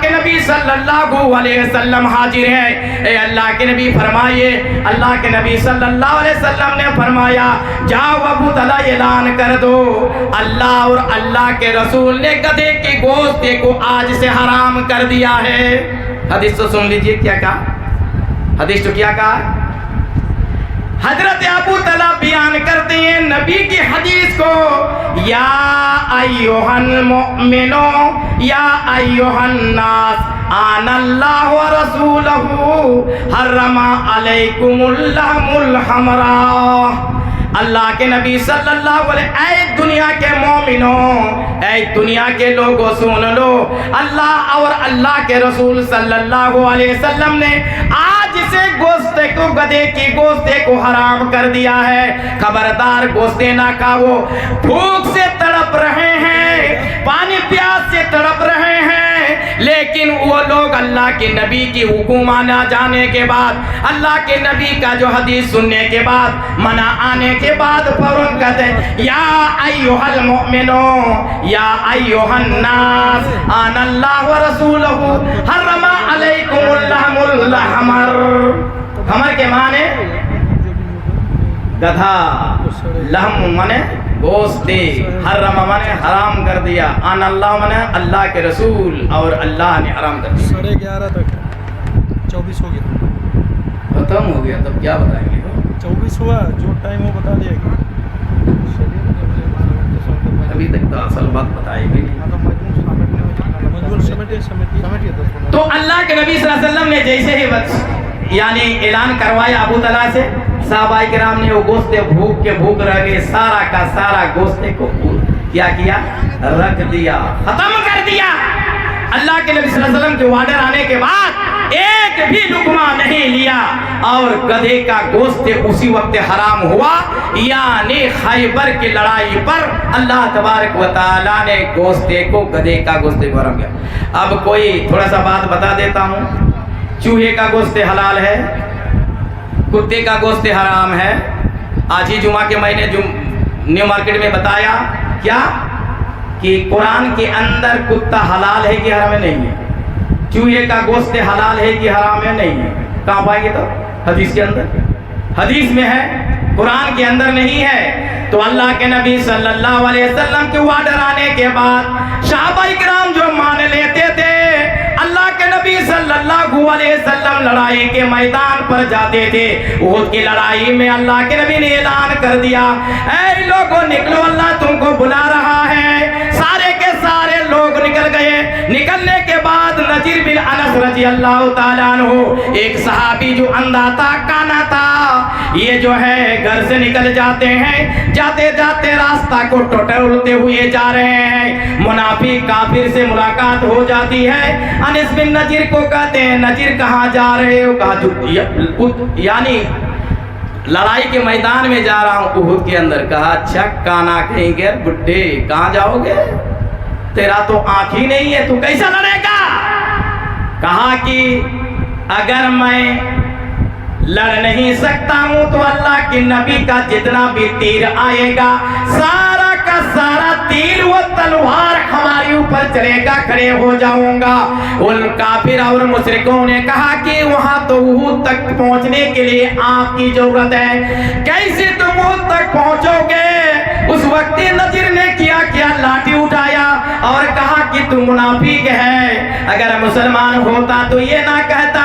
کے نبی صلی اللہ علیہ وسلم حاضر ہیں. اے اللہ کے نبی فرمائیے. اللہ کے نبی صلی اللہ علیہ وسلم نے فرمایا جاؤ ابو طلحہ اعلان کر دو اللہ اور اللہ کے رسول نے گدھے کے گوشت کو آج سے حرام کر دیا ہے. حدیث تو سن لیجئے کیا کہا. حدیث تو کیا کہا. حضرت ابو طلحہ بیان کرتے ہیں نبی کی حدیث کو. یا ایھا المؤمنو یا ایھا الناس آن اللہ ورسولہ حرم علیکم اللحم الحمراء. اللہ کے نبی صلی اللہ علیہ اے دنیا کے مومنوں اے دنیا کے لوگوں سن لو. اللہ اور اللہ کے رسول صلی اللہ علیہ وسلم نے آج سے گوشت کو گدھے کی گوشت کو حرام کر دیا ہے. خبردار گوشت نہ کھاؤ. بھوک سے تڑپ رہے ہیں, پانی پیاس سے تڑپ رہے ہیں, لیکن وہ لوگ اللہ کے نبی کی حکم نہ جانے کے بعد, اللہ کے نبی کا جو حدیث سننے کے بعد, منع آنے کے بعد فوراً کہتے ہیں یا ایھا المؤمنون یا ایھا الناس آن اللہ ورسولہ حرم علیکم اللحم الحمر. حمر کے معنی گدھا, لحم معنی گوشت, حرم معنی حرام کر دیا, آن اللہ معنی اللہ کے رسول اور اللہ نے حرام کر دیا. 11:30 تک 24 ہو گیا, ختم ہو گیا. تب کیا بتائیں گے. 24 ہوا, جو ٹائم وہ بتا دیا گیا. ابھی تک تو اصل بات بتائی گئی. تو اللہ کے نبی صلی اللہ علیہ وسلم نے جیسے ہی یعنی اعلان کروایا ابو طلحہ سے, صحابہ کرام نے وہ گوشت بھوک کے بھوک رہ گئے, سارا کا سارا گوشت کو کیا کیا, رکھ دیا, ختم کر دیا. اللہ کے نبی صلی اللہ علیہ وسلم کے آرڈر آنے کے بعد ایک بھی لقمہ نہیں لیا اور گدھے کا گوشت اسی وقت حرام ہوا. یعنی خیبر کی لڑائی پر اللہ تبارک و تعالیٰ نے گوشت کو, گدھے کا گوشت کو حرام کیا. اب کوئی تھوڑا سا بات بتا دیتا ہوں. چوہے کا گوشت حلال ہے, کتے کا گوشت حرام ہے. آج ہی جمعہ کے مہینے نیو مارکیٹ میں بتایا کیا کہ قرآن کے اندر کتا حلال ہے کہ حرام ہے, نہیں ہے. چوہے کا گوشت حلال ہے کہ حرام ہے, نہیں ہے. کہاں پائیں گے؟ تو حدیث کے اندر, حدیث میں ہے, قرآن کے اندر نہیں ہے. تو اللہ کے نبی صلی اللہ علیہ وسلم کے آرڈر آنے کے بعد صحابہ کرام جو مان لیتے تھے, اللہ کے نبی صلی اللہ علیہ وسلم لڑائی کے میدان پر جاتے تھے. احد کی لڑائی میں اللہ کے نبی نے اعلان کر دیا اے لوگوں نکلو, اللہ تم کو بلا رہا ہے. سارے کے سارے لوگ نکل گئے. نکلنے کے بعد نذیر بن انس رضی اللہ تعالیٰ عنہ, ایک صحابی جو اندھا تھا, کانا تھا, یہ جو ہے گھر سے نکل جاتے ہیں. جاتے جاتے راستہ کو ٹٹولتے ہوئے جا رہے ہیں. منافق کافر سے ملاقات ہو جاتی ہے. انس بن نذیر کو کہتے ہیں نذیر کہاں جا رہے ہو؟ کہا یعنی لڑائی کے میدان میں جا رہا ہوں احد کے اندر. کہا اچھا کانا کہیں گے بڈھے, کہاں جاؤ گے؟ تیرا تو آنکھ ہی نہیں ہے, تو کیسا لڑے گا؟ کہا کہ اگر میں لڑ نہیں سکتا ہوں تو اللہ کے نبی کا جتنا بھی تیر آئے گا سارا کا سارا تیر و تلوار ہمارے اوپر چلے گا, کھڑے ہو جاؤں گا. ان کافر اور مشرکوں نے کہا کہ وہاں تو احد تک پہنچنے کے لیے آپ کی ضرورت ہے, کیسے تم احد تک پہنچو گے؟ اس وقت نذیر نے کیا لاٹھی اٹھایا اور کہا کہ تم منافق ہے. اگر مسلمان ہوتا تو یہ نہ کہتا,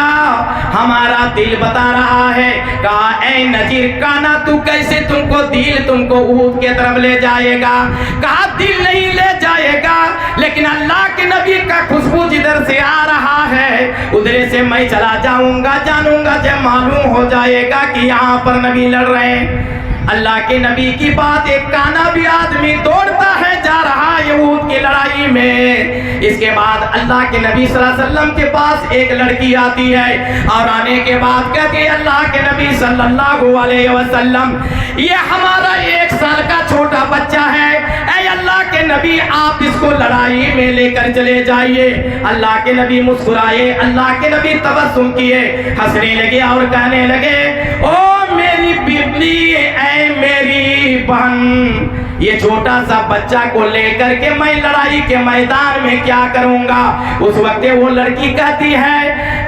ہمارا دل بتا رہا ہے. کہا اے نذیر کانا تو کیسے تم کو دل تم کو احد کے طرف لے جائے گا؟ کہا دل نہیں لے جائے گا, لیکن اللہ کے نبی کا خوشبو جدھر سے آ رہا ہے ادھر سے میں چلا جاؤں گا, جانوں گا جب معلوم ہو جائے گا کہ یہاں پر نبی لڑ رہے ہیں. اللہ کے نبی کی بات, ایک کانا بھی آدمی دوڑتا ہے جا رہا ہے احد کی لڑائی میں. اس کے بعد اللہ کے نبی صلی اللہ علیہ وسلم کے پاس ایک لڑکی آتی ہے اور آنے کے بعد کہتی ہے اللہ کے نبی صلی اللہ علیہ وسلم یہ ہمارا 1 سال کا چھوٹا بچہ ہے, اے اللہ کے نبی آپ اس کو لڑائی میں لے کر چلے جائیے. اللہ کے نبی مسکرائے, اللہ کے نبی تبسم کیے, ہنسنے لگے اور کہنے لگے او میری بیٹی, اے میری بہن, یہ چھوٹا سا بچہ کو لے کر کے میں لڑائی کے میدان میں کیا کروں گا؟ اس وقت وہ لڑکی کہتی ہے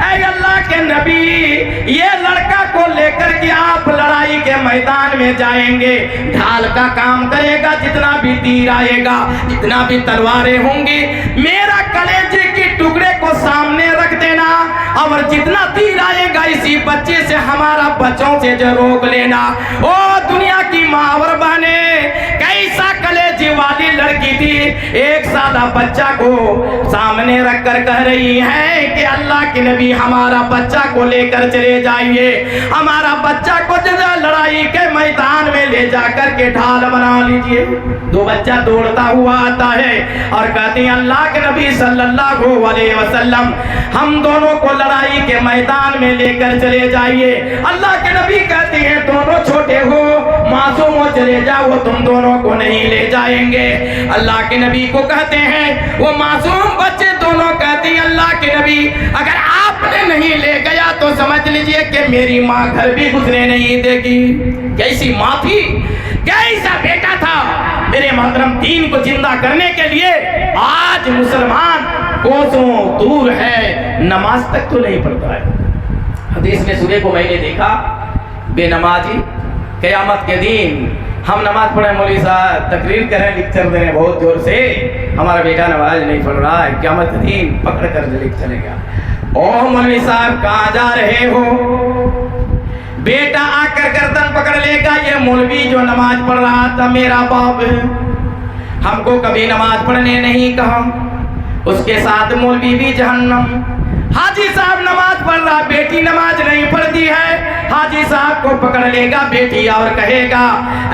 اے اللہ کے نبی، یہ لڑکا کو لے کر کے آپ لڑائی کے میدان میں جائیں گے، ڈھال کا کام کرے گا، جتنا بھی تیر آئے گا، جتنا بھی تلواریں ہوں گی، میرا کلیجے کے ٹکڑے کو سامنے رکھ دینا، اور جتنا تیر آئے گا اسی بچے سے ہمارا بچوں سے جو روک لینا۔ او دنیا کی ماور بہنے، کیسا کلیجے والی لڑکی تھی، ایک سالہ بچہ کو سامنے رکھ کر کہہ رہی ہے کہ اللہ کے نبی ہمارا بچہ کو لے کر چلے جائیے، ہمارا بچہ کو لڑائی کے میدان میں لے جا کر کے ڈھال بنا لیجئے۔ دو بچہ دوڑتا ہوا آتا ہے اور کہتے ہیں اللہ کے نبی صلی اللہ علیہ وسلم ہم دونوں کو لڑائی کے میدان میں لے کر چلے جائیے۔ اللہ کے نبی کہتے ہیں دونوں چھوٹے ہو، معصوم ہو، چلے جاؤ، تم دونوں کو نہیں لے جائیں گے۔ اللہ کے نبی کو کہتے ہیں وہ معصوم بچے دونوں کہتے ہیں اللہ کے نبی اگر آپ نے نہیں لے گیا تو سمجھ لیجئے کہ میری ماں گھر بھی گزرے نہیں دے گی۔ کیسی ماں تھی، کیسا بیٹا تھا۔ میرے محترم، دین کو زندہ کرنے کے لیے آج مسلمان کوسوں دور ہے، نماز تک تو نہیں پڑھتا ہے۔ حدیث میں صبح کو میں نے دیکھا بے نمازی قیامت کے دن ہم نماز پڑھیں، مولوی صاحب تقریر کریں، لیکچر دیں بہت زور سے، ہمارا بیٹا نماز نہیں پڑھ رہا ہے، قیامت کے دن پکڑ کر چلے گا۔ او مولوی صاحب کہاں جا رہے ہو؟ بیٹا آ کر گردن پکڑ لے گا، یہ مولوی جو نماز پڑھ رہا تھا میرا باپ ہے، ہم کو کبھی نماز پڑھنے نہیں کہا، اس کے ساتھ مولوی بھی جہنم۔ حاجی صاحب نماز پڑھ رہا، بیٹی نماز نہیں پڑھتی ہے، حاجی صاحب کو پکڑ لے گا بیٹی اور کہے گا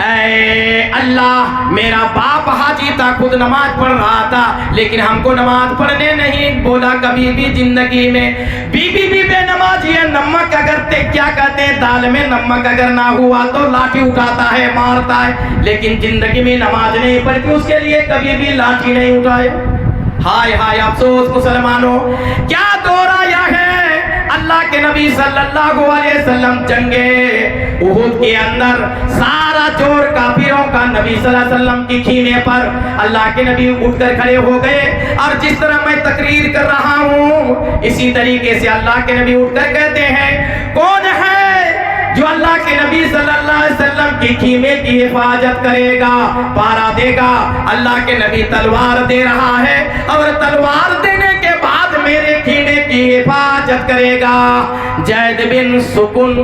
اے اللہ میرا باپ حاجی تھا، خود نماز پڑھ رہا تھا لیکن ہم کو نماز پڑھنے نہیں بولا کبھی بھی زندگی میں۔ بیوی بھی بے نمازی ہے، نمک اگر کیا کہتے ہیں دال میں نمک اگر نہ ہوا تو لاٹھی اٹھاتا ہے، مارتا ہے، لیکن زندگی میں نماز نہیں پڑھتی، اس کے لیے کبھی بھی لاٹھی نہیں اٹھائے۔ ہائے ہائے افسوس مسلمانوں، کیا دور آیا ہے۔ اللہ کے نبی صلی اللہ علیہ وسلم جنگے احد کے اندر سارا جور کافروں کا نبی صلی اللہ علیہ وسلم کی خیمے پر، اللہ کے نبی اٹھ کر کھڑے ہو گئے، اور جس طرح میں تقریر کر رہا ہوں اسی طریقے سے اللہ کے نبی اٹھ کر کہتے ہیں کون ہے جو اللہ کے نبی صلی اللہ علیہ وسلم کی خیمے کی حفاظت کرے گا، پارا دے گا۔ اللہ کے نبی تلوار دے رہا ہے اور تلوار دینے کے بعد میرے خیمے کی حفاظت کرے گا۔ زید بن سکون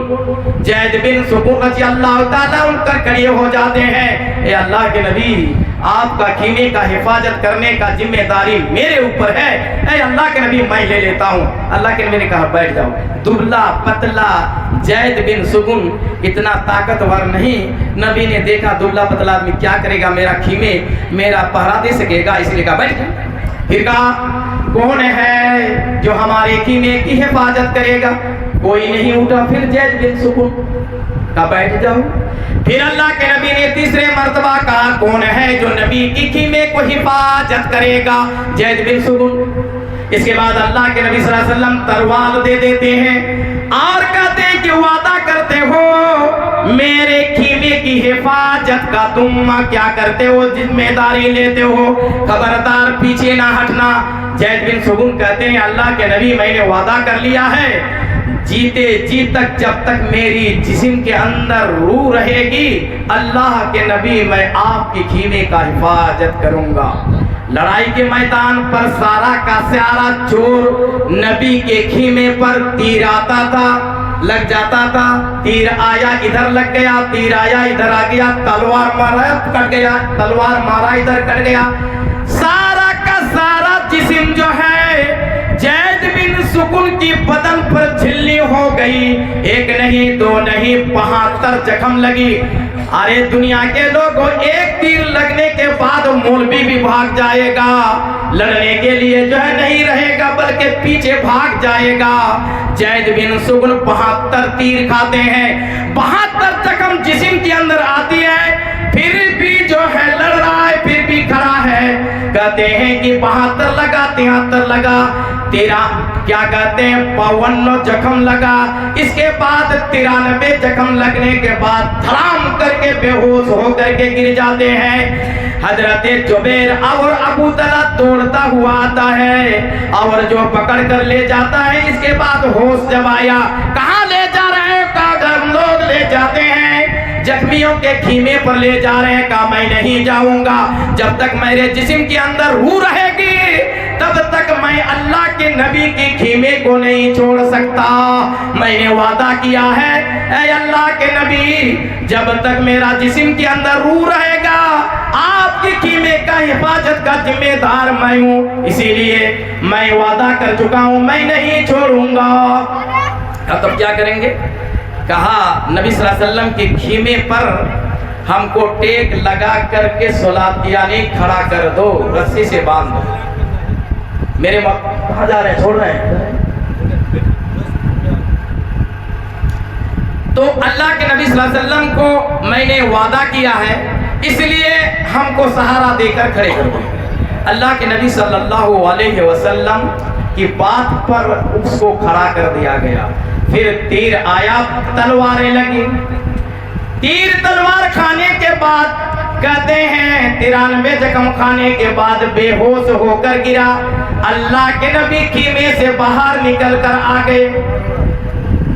رضی اللہ تعالیٰ ان کر کھڑے ہو جاتے ہیں، اے اللہ کے نبی آپ کا خیمے کا حفاظت کرنے کا ذمہ داری میرے اوپر ہے، اے اللہ کے نبی میں لے لیتا ہوں۔ اللہ کے نبی نے کہا بیٹھ جاؤ۔ دبلا پتلا زید بن سکون اتنا طاقتور نہیں، نبی نے دیکھا دبلا پتلا آدمی کیا کرے گا، میرا خیمے میرا پہرا دے سکے گا، اس لیے کہا بیٹھ جاؤ۔ پھر کہا کون ہے جو ہمارے خیمے کی حفاظت کرے گا؟ کوئی نہیں اٹھا۔ پھر زید بن سکون کہا بیٹھ جاؤ۔ پھر اللہ کے نبی نے تیسرے مرتبہ کہا کون ہے جو نبی کی خیمے کو حفاظت کرے گا؟ زید بن سکون۔ اس کے بعد اللہ کے نبی صلی اللہ علیہ وسلم تلوار دے دیتے ہیں اور کہتے ہیں کہ وعدہ کرتے ہو میرے خیمے کی حفاظت کا تم کیا کرتے ہو، ذمہ داری لیتے ہو، خبردار پیچھے نہ ہٹنا۔ زید بن سکون کہتے ہیں اللہ کے نبی میں نے وعدہ کر لیا ہے، جیتے جی تک جب تک میری جسم کے اندر روح رہے گی اللہ کے نبی میں آپ کی خیمے کا حفاظت کروں گا۔ لڑائی کے میدان پر سارا کا سارا چور نبی کے خیمے پر تیر آتا تھا، لگ جاتا تھا، تیر آیا ادھر لگ گیا، تیر آیا ادھر آ گیا، تلوار مارا کٹ گیا، تلوار مارا ادھر کٹ گیا، سارا کا سارا جسم جو ہے زید بن سکون کی بدن پر جھلی ہو گئی، ایک نہیں دو نہیں 75 زخم لگی۔ ارے دنیا کے لوگوں ایک تیر لگنے کے بعد مولوی بھی بھاگ جائے گا، لڑنے کے لیے جو ہے نہیں رہے گا بلکہ پیچھے بھاگ جائے گا۔ زید بن سکون 72 تیر کھاتے ہیں، 72 زخم جسم کے اندر آتی ہے، پھر بھی جو ہے لڑ رہا ہے، پھر بھی کھڑا ہے۔ کہتے ہیں کہ 72 لگا 73 لگا، کیا کہتے ہیں 52 زخم لگا. اس کے بعد 93 زخم لگنے کے بعد دھڑام کر کے بے ہوش ہو کر کے گر جاتے ہیں. حضرت جبیر اور ابو طلحہ دوڑتا ہوا آتا ہے اور جو پکڑ کر لے جاتا ہے. اس کے بعد ہوش جب آیا, کہاں لے جا رہے ہیں؟ کہا ہم لوگ لے جاتے ہیں زخمیوں کے خیمے پر لے جا رہے ہیں. کہا میں نہیں جاؤں گا, جب تک میرے جسم کے اندر روح رہے گی تب تک میں اللہ کے نبی کے خیمے کو نہیں چھوڑ سکتا. میں نے وعدہ کیا ہے اے اللہ کے نبی, جب تک میرا جسم کے اندر روح رہے گا آپ کے خیمے کا حفاظت کا ذمہ دار میں ہوں, اسی لیے میں وعدہ کر چکا ہوں, میں نہیں چھوڑوں گا. تب کیا کریں گے؟ کہا نبی صلی اللہ علیہ وسلم کے خیمے پر ہم کو ٹیک لگا کر کے یعنی کھڑا کر دو, رسی سے باندھ دو. میرے کہاں جا رہے ہیں؟ چھوڑ رہے ہیں. تو اللہ کے نبی صلی اللہ علیہ وسلم کو میں نے وعدہ کیا ہے, اس لیے ہم کو سہارا دے کر کھڑے کر دو. اللہ کے نبی صلی اللہ علیہ وسلم کی بات پر اس کو کھڑا کر دیا گیا. پھر تیر آیا, تلواریں لگی. تیر تلوار کھانے کے بعد کہتے ہیں 93 زخم کھانے کے بعد بے ہوش ہو کر گرا. اللہ کے نبی خیمے سے باہر نکل کر آ گئے.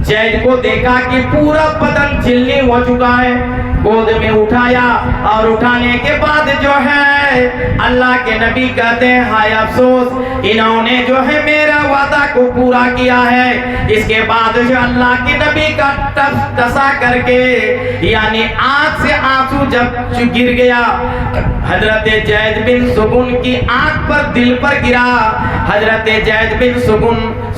زید کو دیکھا کہ پورا بدن چھلنی ہو چکا ہے, گود میں اٹھایا اور اٹھانے کے بعد جو ہے اللہ کے نبی کہتے ہیں ہائے افسوس, انہوں نے جو ہے میرا وعدہ کو پورا کیا ہے. اس کے بعد جو اللہ کے نبی کا ٹسا کر کے یعنی آنکھ سے آنسو جب گر گیا, حضرت زید بن سگن کی آنکھ پر دل پر گرا. حضرت زید بن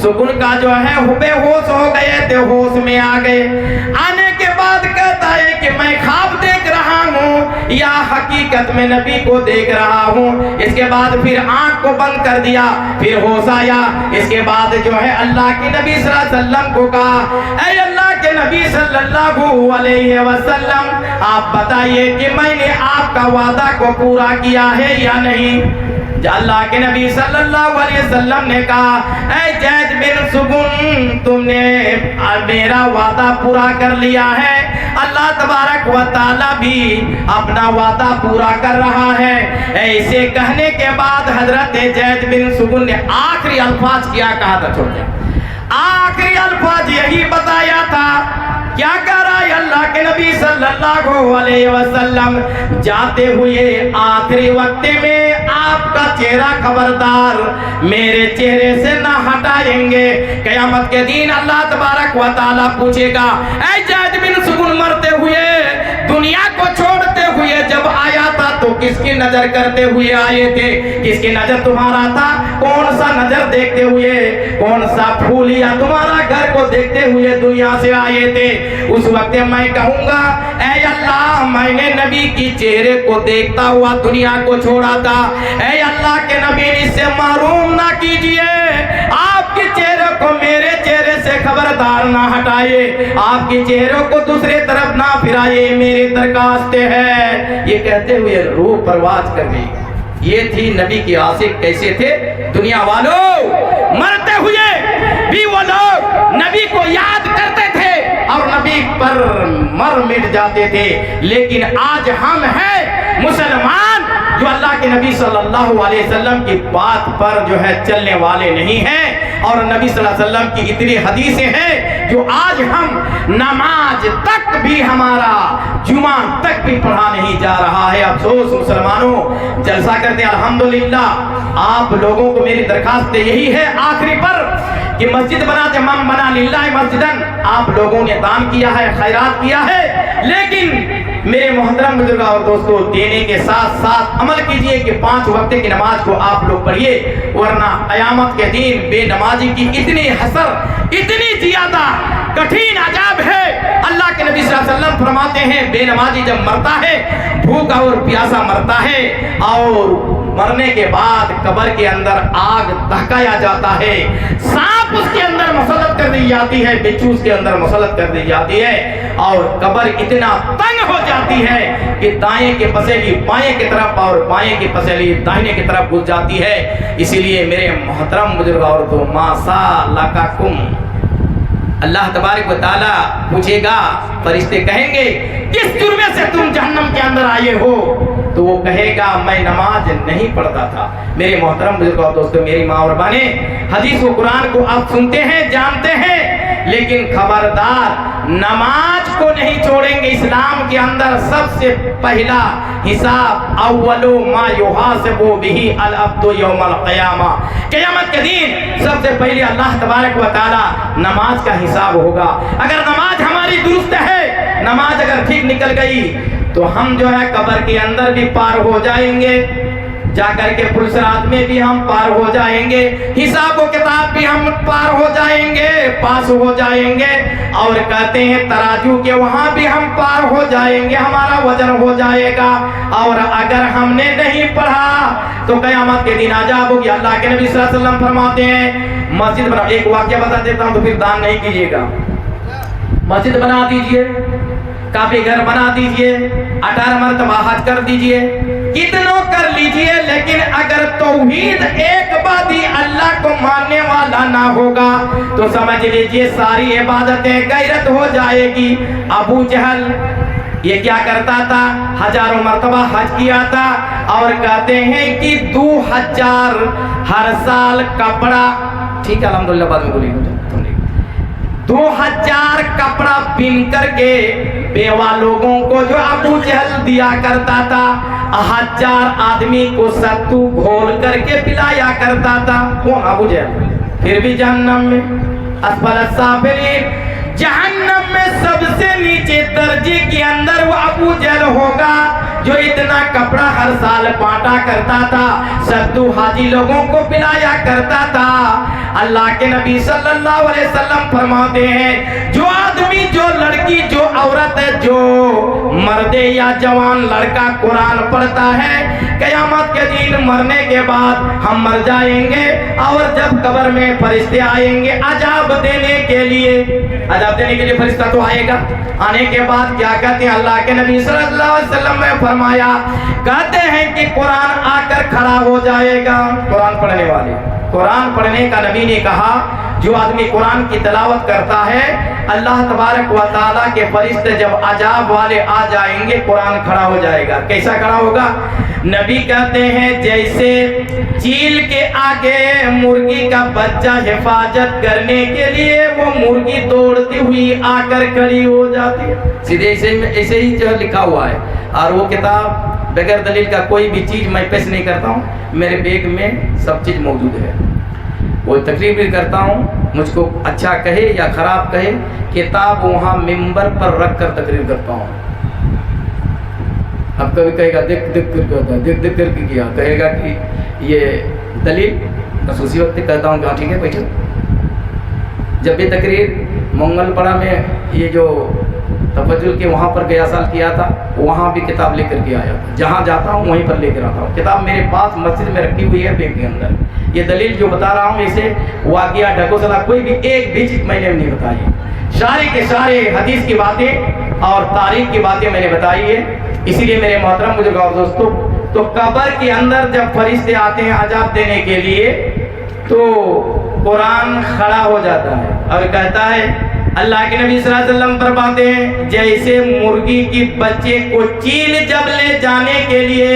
سگن کا جو ہے بے ہوش ہو گئے تھے, ہوش میں آ گئے. آنے کے بعد کہتا ہے کہ میں خواب دیکھ رہا ہوں یا حقیقت میں نبی کو دیکھ رہا ہوں. اس کے بعد پھر آنکھ کو بند کر دیا, پھر ہوش آیا. اس کے بعد جو ہے اللہ کے نبی صلی اللہ علیہ وسلم کو کہا اے اللہ کے نبی صلی اللہ علیہ وسلم, آپ بتائیے کہ میں نے آپ کا وعدہ کو پورا کیا ہے یا نہیں؟ اللہ کے نبی صلی اللہ علیہ وسلم نے کہا اے زید بن سگن, تم نے میرا وعدہ پورا کر لیا ہے, اللہ تبارک و تعالی بھی اپنا وعدہ پورا کر رہا ہے. ایسے کہنے کے بعد حضرت زید بن سگن نے آخری الفاظ کیا کہا تھا؟ چھوڑے آخری الفاظ یہی بتایا تھا. کیا کہہ رہا ہے اللہ کے نبی صلی اللہ علیہ وسلم؟ جاتے ہوئے آخری وقت میں آپ کا چہرہ خبردار میرے چہرے سے نہ ہٹائیں گے. قیامت کے دن اللہ تبارک و تعالیٰ پوچھے گا اے زید بن سگن, مرتے ہوئے دنیا کو چھوڑتے ہوئے جب آیا تھا تو کس کی نظر کرتے ہوئے آئے تھے؟ کس کی نظر تمہارا تھا؟ کون سا نظر دیکھتے ہوئے, کون سا پھول یا تمہارا گھر کو دیکھتے ہوئے دنیا سے آئے تھے؟ اس وقت میں کہوں گا اے اللہ, میں نے نبی کی چہرے کو دیکھتا ہوا دنیا کو چھوڑا تھا. اے اللہ کے نبی, اس سے محروم نہ کیجئے, آپ کے چہرے کو میرے چہرے سے خبردار نہ ہٹائیے, آپ کے چہروں کو دوسرے طرف نہ پھرائیے, میری درخواست ہے. یہ کہتے ہوئے روح پرواز کر گئی. یہ تھی نبی کی عاشق. کیسے تھے دنیا والوں؟ مرتے ہوئے بھی وہ لوگ نبی کو یاد کرتے تھے اور نبی پر مر مٹ جاتے تھے. لیکن آج ہم ہیں مسلمان جو اللہ کے نبی صلی اللہ علیہ وسلم کی بات پر جو ہے چلنے والے نہیں ہیں, اور نبی صلی اللہ علیہ وسلم کی اتنی حدیثیں ہیں جو آج ہم نماز تک بھی, ہمارا جمعہ تک بھی پڑھا نہیں جا رہا ہے. افسوس مسلمانوں, جلسہ کرتے ہیں الحمدللہ. آپ لوگوں کو میری درخواست یہی ہے آخری پر کہ مسجد بناتے, من بنا للہ مسجدن, آپ لوگوں نے دان کیا ہے, خیرات کیا ہے, لیکن میرے محترم بزرگ اور دوستو, دینے کے ساتھ ساتھ عمل کیجئے کہ 5 وقت کی نماز کو آپ لوگ پڑھیے, ورنہ قیامت کے دن بے نمازی کی اتنی حسر, اتنی زیادہ کٹھین عذاب ہے. اللہ کے نبی صلی اللہ علیہ وسلم فرماتے ہیں بے نمازی جب مرتا ہے, بھوکا اور پیاسا مرتا ہے, اور مرنے کے بعد قبر کے اندر آگ دہکایا جاتا ہے، سانپ اس کے اندر مسلط کر دی جاتی ہے، بچھو اس کے اندر مسلط کر دی جاتی ہے، اور قبر اتنا تنگ ہو جاتی ہے کہ دائیں کی پسیلی بائیں کی طرف اور بائیں کی پسیلی داہنے کی طرف گھس جاتی ہے۔ اسی لیے میرے محترم بزرگ عورتوں، ما سالککم، اللہ تبارک و تعالیٰ پوچھے گا، فرشتے کہیں گے کس جرم سے تم جہنم کے اندر آئے ہو؟ تو وہ کہے گا میں نماز نہیں پڑھتا تھا۔ میرے محترم بزرگ اور دوستو، میری ماں اور بہنیں، حدیث و قرآن کو آپ سنتے ہیں، جانتے ہیں، لیکن خبردار نماز کو نہیں چھوڑیں گے۔ اسلام کے اندر سب سے پہلا حساب اول ما یحاسب بہ العبد یوم القیامہ، قیامت کے دن سب سے پہلے اللہ تبارک و تعالی نماز کا حساب ہوگا۔ اگر نماز ہماری درست ہے، نماز اگر ٹھیک نکل گئی تو ہم جو ہے قبر کے اندر بھی پار ہو جائیں گے، جا کر کے پلسرات میں بھی ہم پار ہو جائیں گے، حساب و کتاب بھی ہم پار ہو جائیں گے، پاس ہو جائیں گے، اور کہتے ہیں تراجو کے وہاں بھی ہم پار ہو جائیں گے، ہمارا وزن ہو جائے گا۔ اور اگر ہم نے نہیں پڑھا تو قیامت کے دن عذاب ہوگی۔ اللہ کے نبی صلی اللہ علیہ وسلم فرماتے ہیں مسجد بنا، ایک واقعہ بتا دیتا ہوں تو پھر دان نہیں کیجیے گا، مسجد بنا دیجئے، کعبے گھر بنا دیجئے، 18 مرتبہ حج کر دیجئے، کتنوں کر لیجئے، لیکن اگر توحید ایک بات ہی اللہ کو ماننے والا نہ ہوگا تو سمجھ لیجئے ساری عبادتیں غیرت ہو جائے گی۔ ابو جہل یہ کیا کرتا تھا؟ ہزاروں مرتبہ حج کیا تھا، اور کہتے ہیں کہ 2000 ہر سال کپڑا، ٹھیک ہے الحمدللہ بعد میں بولی گا، 2000 کپڑا بن کر کے بیوہ لوگوں کو جو ابو جہل دیا کرتا تھا، 1000 آدمی کو ستو گھول کر کے پلایا کرتا تھا۔ کون؟ ابو جہل۔ پھر بھی جہنم میں اسفل السافلین، جہنم میں سب سے نیچے درجے کے اندر وہ ابو جہل ہوگا جو اتنا کپڑا ہر سال بانٹا کرتا تھا، ستو حاجی لوگوں کو پلایا کرتا تھا۔ اللہ کے نبی صلی اللہ علیہ وسلم فرماتے ہیں جو آدمی، جو لڑکی، جو عورت ہے، جو مرد یا جوان لڑکا قرآن پڑھتا ہے، قیامت کے دن مرنے کے بعد ہم مر جائیں گے، اور جب قبر میں فرشتے آئیں گے عذاب دینے کے لیے، عذاب دینے کے لیے فرشتہ تو آئے گا، آنے کے بعد کیا کہتے ہیں اللہ کے نبی صلی اللہ علیہ وسلم نے فرمایا، کہتے ہیں کہ قرآن آ کر کھڑا ہو جائے گا۔ قرآن پڑھنے والے، قرآن پڑھنے کا نبی نے کہا جو آدمی قرآن کی تلاوت کرتا ہے، اللہ تبارک و تعالیٰ کے فرشتے جب عذاب والے آ جائیں گے قرآن کھڑا ہو جائے گا۔ کیسا کھڑا ہوگا؟ نبی کہتے ہیں جیسے چیل کے آگے مرغی کا بچہ حفاظت کرنے کے لیے وہ مرغی دوڑتی ہوئی آ کر کھڑی ہو جاتی ہے، سیدھے ایسے ہی جو لکھا ہوا ہے۔ اور وہ کتاب بغیر دلیل کا کوئی بھی چیز میں پیش نہیں کرتا ہوں، میرے بیگ میں سب چیز موجود ہے، وہ تقریر بھی کرتا ہوں، مجھ کو اچھا کہے یا خراب کہے، کتاب وہاں ممبر پر رکھ کر تقریر کرتا ہوں۔ اب کبھی کہے گا دیکھ دیکھ کر کہتا ہے، دیکھ دیکھ کر کے کیا کہے گا کہ یہ دلیل، بس اسی وقت کہتا ہوں کہ ہاں ٹھیک ہے بیٹھے۔ جب بھی تقریر منگل پڑا میں یہ جو تفجر کے وہاں پر گیا سال کیا تھا، وہاں بھی کتاب لے کر کے آیا تھا، جہاں جاتا ہوں وہیں پر لے کر آتا ہوں۔ کتاب میرے پاس مسجد میں رکھی ہوئی ہے بیگ کے اندر۔ یہ دلیل جو بتا رہا ہوں اسے واقعہ ڈھکوسلا کوئی بھی ایک بھی چیز میں نے نہیں بتائی ہے، سارے کے سارے حدیث کی باتیں اور تاریخ کی باتیں میں نے بتائی ہے۔ اسی لیے میرے محترم بزرگ اور دوستو، تو قبر کے اندر جب فرشتے آتے ہیں عذاب دینے کے لیے تو قرآن کھڑا ہو جاتا ہے اور کہتا ہے، اللہ کے نبی صلی اللہ علیہ وسلم فرماتے ہیں جیسے مرغی کی بچے کو چیل جب لے جانے کے لیے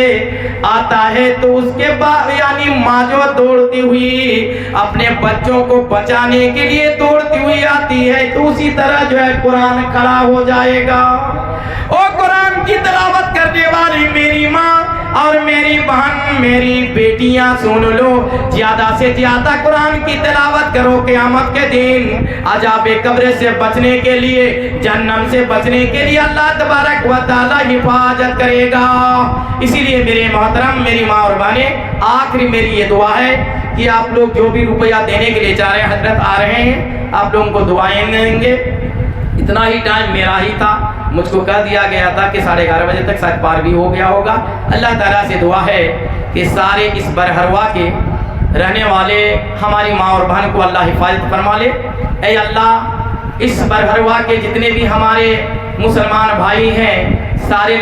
آتا ہے تو اس کے بعد یعنی ماں جو دوڑتی ہوئی اپنے بچوں کو بچانے کے لیے دوڑتی ہوئی آتی ہے، تو اسی طرح جو ہے قرآن کھڑا ہو جائے گا۔ اور قرآن کی تلاوت کرنے والی میری ماں اور میری بہن، میری بیٹیاں سن لو، زیادہ سے زیادہ قرآن کی تلاوت کرو۔ قیامت کے دن عذاب قبر سے بچنے کے لیے، جہنم سے بچنے کے لیے اللہ تبارک و تعالی حفاظت کرے گا۔ اسی لیے میرے محترم، میری ماں اور بہنیں، آخری میری یہ دعا ہے کہ آپ لوگ جو بھی روپیہ دینے کے لیے چاہ رہے ہیں، حضرت آ رہے ہیں، آپ لوگوں کو دعائیں دیں گے۔ اتنا ہی ٹائم میرا ہی تھا، مجھ کو کہہ دیا گیا تھا کہ 11:30 بجے تک شاید پار بھی ہو گیا ہوگا۔ اللہ تعالیٰ سے دعا ہے کہ سارے اس برہروا کے رہنے والے ہماری ماں اور بہن کو اللہ حفاظت فرما لے۔ اے اللہ اس برہروا کے جتنے بھی ہمارے مسلمان بھائی ہیں سارے